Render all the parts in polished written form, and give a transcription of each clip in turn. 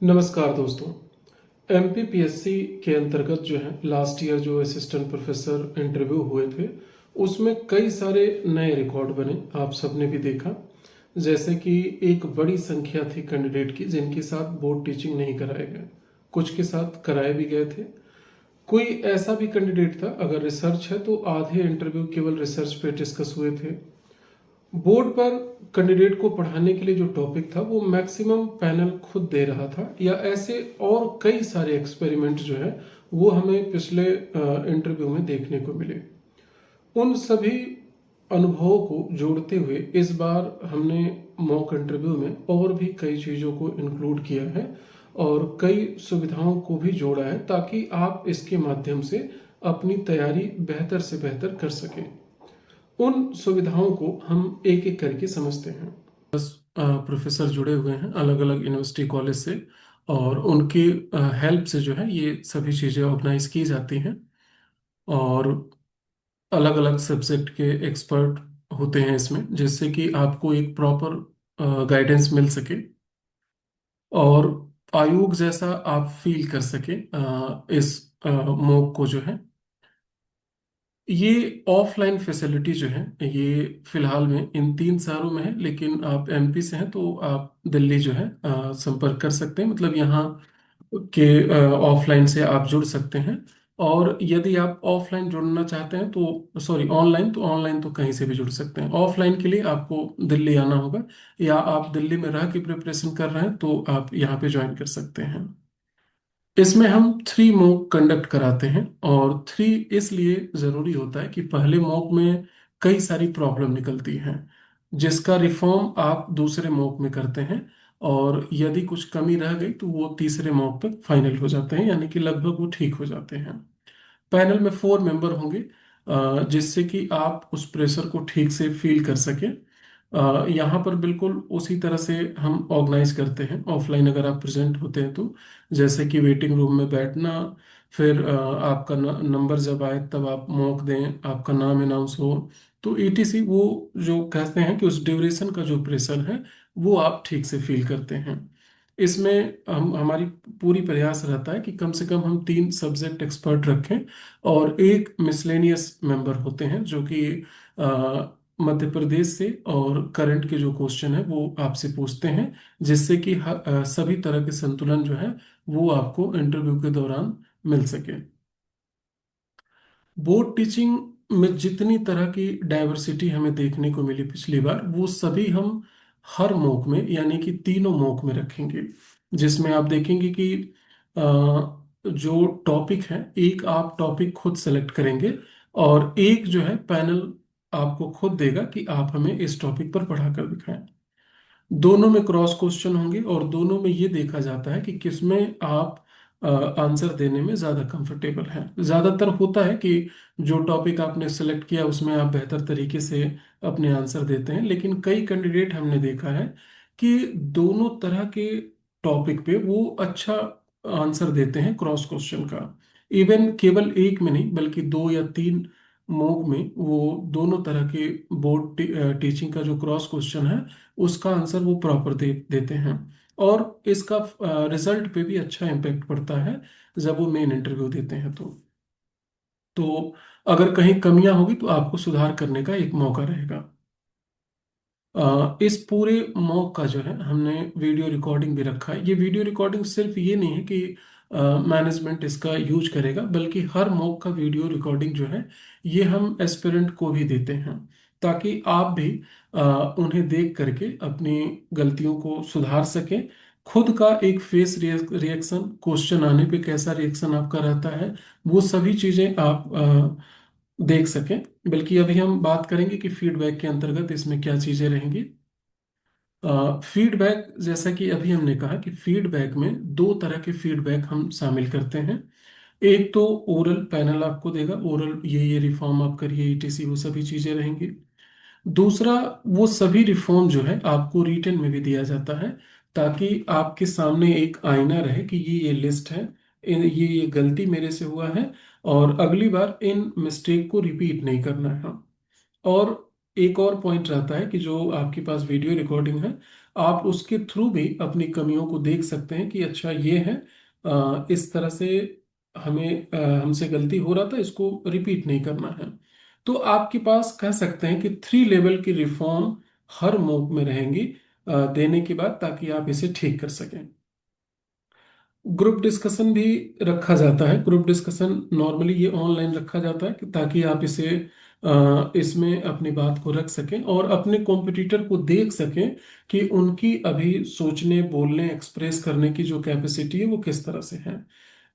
नमस्कार दोस्तों। एमपीपीएससी के अंतर्गत जो है लास्ट ईयर जो असिस्टेंट प्रोफेसर इंटरव्यू हुए थे उसमें कई सारे नए रिकॉर्ड बने, आप सबने भी देखा। जैसे कि एक बड़ी संख्या थी कैंडिडेट की जिनके साथ बोर्ड टीचिंग नहीं कराए गए, कुछ के साथ कराए भी गए थे। कोई ऐसा भी कैंडिडेट था, अगर रिसर्च है तो आधे इंटरव्यू केवल रिसर्च पे डिस्कस हुए थे। बोर्ड पर कैंडिडेट को पढ़ाने के लिए जो टॉपिक था वो मैक्सिमम पैनल खुद दे रहा था, या ऐसे और कई सारे एक्सपेरिमेंट जो है वो हमें पिछले इंटरव्यू में देखने को मिले। उन सभी अनुभवों को जोड़ते हुए इस बार हमने मॉक इंटरव्यू में और भी कई चीज़ों को इंक्लूड किया है और कई सुविधाओं को भी जोड़ा है ताकि आप इसके माध्यम से अपनी तैयारी बेहतर से बेहतर कर सकें। उन सुविधाओं को हम एक एक करके समझते हैं। प्रोफेसर जुड़े हुए हैं अलग अलग यूनिवर्सिटी कॉलेज से, और उनकी हेल्प से जो है ये सभी चीज़ें ऑर्गेनाइज की जाती हैं। और अलग अलग सब्जेक्ट के एक्सपर्ट होते हैं इसमें, जिससे कि आपको एक प्रॉपर गाइडेंस मिल सके और आयोग जैसा आप फील कर सके इस मॉक को जो है। ये ऑफलाइन फैसिलिटी जो है ये फिलहाल में इन 3 शहरों में है, लेकिन आप एमपी से हैं तो आप दिल्ली जो है संपर्क कर सकते हैं, मतलब यहाँ के ऑफलाइन से आप जुड़ सकते हैं। और यदि आप ऑफलाइन जुड़ना चाहते हैं तो सॉरी ऑनलाइन तो कहीं से भी जुड़ सकते हैं। ऑफलाइन के लिए आपको दिल्ली आना होगा, या आप दिल्ली में रह के प्रिपरेशन कर रहे हैं तो आप यहाँ पे ज्वाइन कर सकते हैं। इसमें हम 3 मॉक कंडक्ट कराते हैं, और 3 इसलिए ज़रूरी होता है कि पहले मॉक में कई सारी प्रॉब्लम निकलती हैं जिसका रिफॉर्म आप दूसरे मॉक में करते हैं, और यदि कुछ कमी रह गई तो वो तीसरे मॉक पे फाइनल हो जाते हैं, यानी कि लगभग वो ठीक हो जाते हैं। पैनल में 4 मेंबर होंगे, जिससे कि आप उस प्रेशर को ठीक से फील कर सकें। यहाँ पर बिल्कुल उसी तरह से हम ऑर्गेनाइज करते हैं ऑफलाइन अगर आप प्रेजेंट होते हैं तो। जैसे कि वेटिंग रूम में बैठना, फिर आपका नंबर जब आए तब आप मॉक दें, आपका नाम अनाउंस हो, तो ईटीसी वो जो कहते हैं कि उस ड्यूरेशन का जो प्रेशर है वो आप ठीक से फील करते हैं। इसमें हम हमारी पूरी प्रयास रहता है कि कम से कम हम 3 सब्जेक्ट एक्सपर्ट रखें, और एक मिसलेनियस मेंबर होते हैं जो कि मध्य प्रदेश से और करंट के जो क्वेश्चन है वो आपसे पूछते हैं, जिससे कि सभी तरह के संतुलन जो है वो आपको इंटरव्यू के दौरान मिल सके। बोर्ड टीचिंग में जितनी तरह की डाइवर्सिटी हमें देखने को मिली पिछली बार, वो सभी हम हर मॉक में यानी कि तीनों मॉक में रखेंगे। जिसमें आप देखेंगे कि अ, जो टॉपिक है, एक आप टॉपिक खुद सेलेक्ट करेंगे और एक जो है पैनल आपको खुद देगा कि आप हमें इस टॉपिक पर पढ़ा कर दिखाएं। दोनों में क्रॉस क्वेश्चन होंगे और दोनों में ये देखा जाता है कि किसमें आप आंसर देने में ज़्यादा कंफर्टेबल हैं। ज़्यादातर होता है कि जो टॉपिक आपने सेलेक्ट किया उसमें आप बेहतर तरीके से अपने आंसर देते हैं, लेकिन कई कैंडिडेट हमने देखा है कि दोनों तरह के टॉपिक पे वो अच्छा आंसर देते हैं क्रॉस क्वेश्चन का। इवन केवल एक में नहीं बल्कि 2 या 3 मॉक में वो दोनों तरह के बोर्ड टीचिंग का जो क्रॉस क्वेश्चन है उसका आंसर वो प्रॉपर देते हैं। और इसका रिजल्ट पे भी अच्छा इम्पेक्ट पड़ता है जब वो मेन इंटरव्यू देते हैं तो अगर कहीं कमियां होगी तो आपको सुधार करने का एक मौका रहेगा। इस पूरे मॉक का जो है हमने वीडियो रिकॉर्डिंग भी रखा है। ये वीडियो रिकॉर्डिंग सिर्फ ये नहीं है कि मैनेजमेंट इसका यूज करेगा, बल्कि हर मॉक का वीडियो रिकॉर्डिंग जो है ये हम एस्पिरेंट को भी देते हैं, ताकि आप भी उन्हें देख करके अपनी गलतियों को सुधार सकें। खुद का एक फेस रिएक्शन, क्वेश्चन आने पे कैसा रिएक्शन आपका रहता है, वो सभी चीज़ें आप देख सकें। बल्कि अभी हम बात करेंगे कि फीडबैक के अंतर्गत इसमें क्या चीजें रहेंगी। फीडबैक, जैसा कि अभी हमने कहा कि फीडबैक में 2 तरह के फीडबैक हम शामिल करते हैं। एक तो ओरल पैनल आपको देगा, ओरल ये रिफॉर्म आप करिए ईटीसी, वो सभी चीजें रहेंगी। दूसरा, वो सभी रिफॉर्म जो है आपको रिटन में भी दिया जाता है, ताकि आपके सामने एक आईना रहे कि ये लिस्ट है, ये गलती मेरे से हुआ है और अगली बार इन मिस्टेक को रिपीट नहीं करना है। और एक और पॉइंट रहता है कि जो आपके पास वीडियो रिकॉर्डिंग है, आप उसके थ्रू भी अपनी कमियों को देख सकते हैं कि अच्छा ये है, इस तरह से हमसे गलती हो रहा था, इसको रिपीट नहीं करना है। तो आपके पास कह सकते हैं कि 3 लेवल की रिफॉर्म हर मॉक में रहेंगी देने के बाद, ताकि आप इसे ठीक कर सकें। ग्रुप डिस्कशन भी रखा जाता है। ग्रुप डिस्कशन नॉर्मली ये ऑनलाइन रखा जाता है ताकि आप इसमें अपनी बात को रख सकें और अपने कॉम्पिटिटर को देख सकें कि उनकी अभी सोचने, बोलने, एक्सप्रेस करने की जो कैपेसिटी है वो किस तरह से है।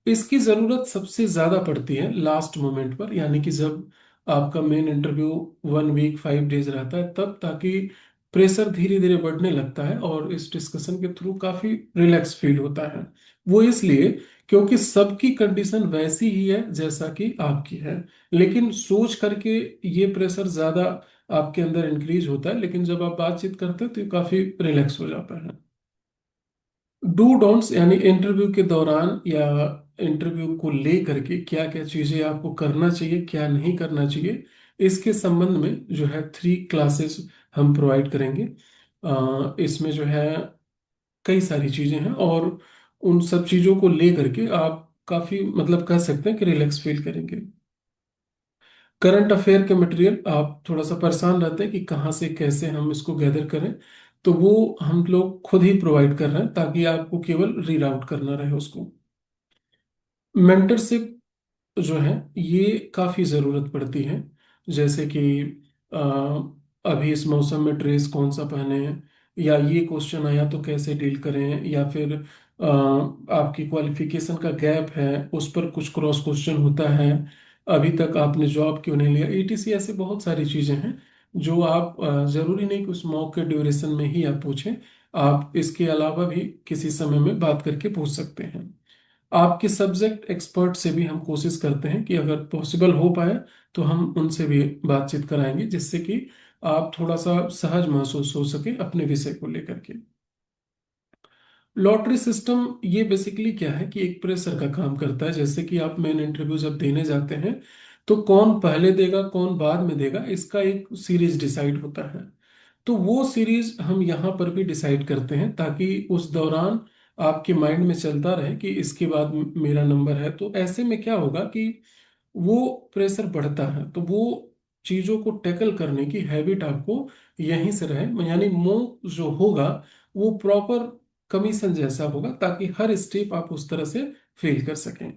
इसकी जरूरत सबसे ज्यादा पड़ती है लास्ट मोमेंट पर, यानी कि जब आपका मेन इंटरव्यू 1 वीक 5 डेज रहता है तब, ताकि प्रेशर धीरे धीरे बढ़ने लगता है और इस डिस्कशन के थ्रू काफी रिलैक्स फील होता है। वो इसलिए क्योंकि सबकी कंडीशन वैसी ही है जैसा कि आपकी है, लेकिन सोच करके ये प्रेशर ज्यादा आपके अंदर इंक्रीज होता है, लेकिन जब आप बातचीत करते हैं तो ये काफी रिलैक्स हो जाता है। डू डोंट्स यानी इंटरव्यू के दौरान या इंटरव्यू को लेकर के क्या क्या चीजें आपको करना चाहिए, क्या नहीं करना चाहिए, इसके संबंध में जो है 3 क्लासेस हम प्रोवाइड करेंगे। इसमें जो है कई सारी चीजें हैं और उन सब चीजों को लेकर के आप काफी मतलब कह सकते हैं कि रिलैक्स फील करेंगे। करंट अफेयर के मटेरियल आप थोड़ा सा परेशान रहते हैं कि कहाँ से कैसे हम इसको गैदर करें, तो वो हम लोग खुद ही प्रोवाइड कर रहे हैं ताकि आपको केवल रीड आउट करना रहे उसको। मेंटरशिप जो है ये काफी जरूरत पड़ती है, जैसे कि अ, अभी इस मौसम में ड्रेस कौन सा पहने, या ये क्वेश्चन आया तो कैसे डील करें, या फिर आपकी क्वालिफिकेशन का गैप है उस पर कुछ क्रॉस क्वेश्चन होता है, अभी तक आपने जॉब क्यों नहीं लिया, ईटीसी। ऐसे बहुत सारी चीजें हैं जो आप जरूरी नहीं कि उस मॉक के ड्यूरेशन में ही आप पूछें, आप इसके अलावा भी किसी समय में बात करके पूछ सकते हैं। आपके सब्जेक्ट एक्सपर्ट से भी हम कोशिश करते हैं कि अगर पॉसिबल हो पाए तो हम उनसे भी बातचीत कराएंगे, जिससे कि आप थोड़ा सा सहज महसूस हो सके अपने विषय को लेकर के। लॉटरी सिस्टम ये बेसिकली क्या है कि एक प्रेशर का काम करता है। जैसे कि आप मेन इंटरव्यू जब देने जाते हैं तो कौन पहले देगा कौन बाद में देगा, इसका एक सीरीज डिसाइड होता है। तो वो सीरीज हम यहाँ पर भी डिसाइड करते हैं ताकि उस दौरान आपके माइंड में चलता रहे कि इसके बाद मेरा नंबर है। तो ऐसे में क्या होगा कि वो प्रेशर बढ़ता है, तो वो चीजों को टैकल करने की हैबिट आपको यहीं से रहे, यानी मूव जो होगा वो प्रॉपर कमीशन जैसा होगा, ताकि हर स्टेप आप उस तरह से फील कर सकें।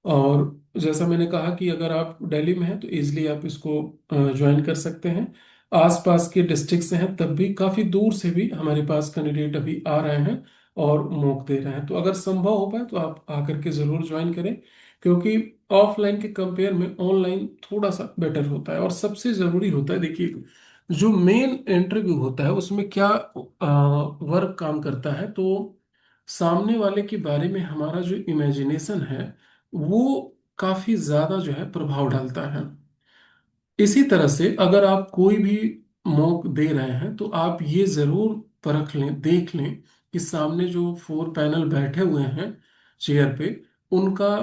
और जैसा मैंने कहा कि अगर आप दिल्ली में हैं तो इजीली आप इसको ज्वाइन कर सकते हैं। आसपास के डिस्ट्रिक्ट से हैं तब भी, काफ़ी दूर से भी हमारे पास कैंडिडेट अभी आ रहे हैं और मौक दे रहे हैं। तो अगर संभव हो पाए तो आप आकर के ज़रूर ज्वाइन करें, क्योंकि ऑफलाइन के कंपेयर में ऑनलाइन थोड़ा सा बेटर होता है। और सबसे ज़रूरी होता है, देखिए जो मेन इंटरव्यू होता है उसमें क्या वर्क काम करता है, तो सामने वाले के बारे में हमारा जो इमेजिनेशन है वो काफी ज्यादा जो है प्रभाव डालता है। इसी तरह से अगर आप कोई भी मॉक दे रहे हैं तो आप ये जरूर परख लें, देख लें कि सामने जो 4 पैनल बैठे हुए हैं चेयर पे, उनका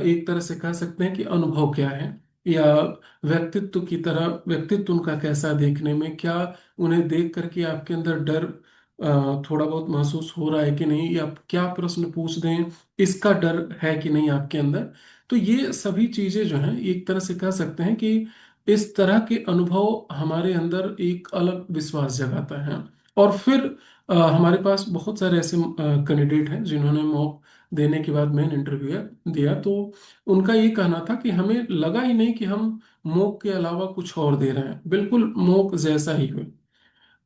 एक तरह से कह सकते हैं कि अनुभव क्या है, या व्यक्तित्व की तरह व्यक्तित्व उनका कैसा देखने में, क्या उन्हें देख करके आपके अंदर डर थोड़ा बहुत महसूस हो रहा है कि नहीं, या क्या प्रश्न पूछ दें इसका डर है कि नहीं आपके अंदर। तो ये सभी चीजें जो हैं एक तरह से कह सकते हैं कि इस तरह के अनुभव हमारे अंदर एक अलग विश्वास जगाता है। और फिर हमारे पास बहुत सारे ऐसे कैंडिडेट हैं जिन्होंने मॉक देने के बाद मेन इंटरव्यू दिया, तो उनका ये कहना था कि हमें लगा ही नहीं कि हम मॉक के अलावा कुछ और दे रहे हैं, बिल्कुल मॉक जैसा ही हुए।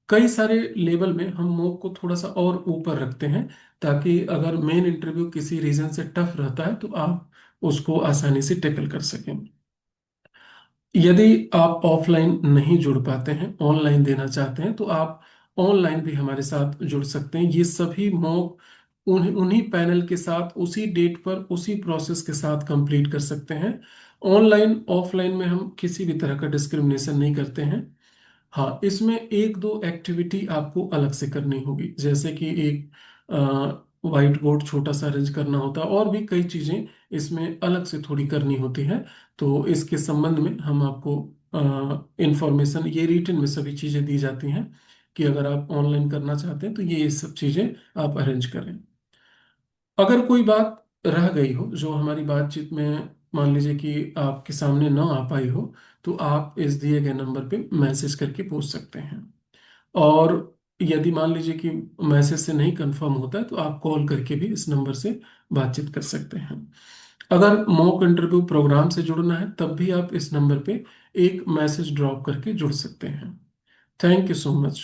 कई सारे लेवल में हम मॉक को थोड़ा सा और ऊपर रखते हैं, ताकि अगर मेन इंटरव्यू किसी रीजन से टफ रहता है तो आप उसको आसानी से टैकल कर सकें। यदि आप ऑफलाइन नहीं जुड़ पाते हैं, ऑनलाइन देना चाहते हैं, तो आप ऑनलाइन भी हमारे साथ जुड़ सकते हैं। ये सभी मॉक उन्हीं पैनल के साथ उसी डेट पर उसी प्रोसेस के साथ कंप्लीट कर सकते हैं। ऑनलाइन ऑफलाइन में हम किसी भी तरह का डिस्क्रिमिनेशन नहीं करते हैं। हाँ, इसमें एक दो एक्टिविटी आपको अलग से करनी होगी, जैसे कि एक वाइट बोर्ड छोटा सा अरेंज करना होता है, और भी कई चीजें इसमें अलग से थोड़ी करनी होती है। तो इसके संबंध में हम आपको इंफॉर्मेशन ये रिटन में सभी चीज़ें दी जाती हैं कि अगर आप ऑनलाइन करना चाहते हैं तो ये सब चीज़ें आप अरेंज करें। अगर कोई बात रह गई हो जो हमारी बातचीत में मान लीजिए कि आपके सामने ना आ पाई हो, तो आप इस दिए गए नंबर पे मैसेज करके पूछ सकते हैं। और यदि मान लीजिए कि मैसेज से नहीं कंफर्म होता है तो आप कॉल करके भी इस नंबर से बातचीत कर सकते हैं। अगर मॉक इंटरव्यू प्रोग्राम से जुड़ना है तब भी आप इस नंबर पे एक मैसेज ड्रॉप करके जुड़ सकते हैं। Thank you so much.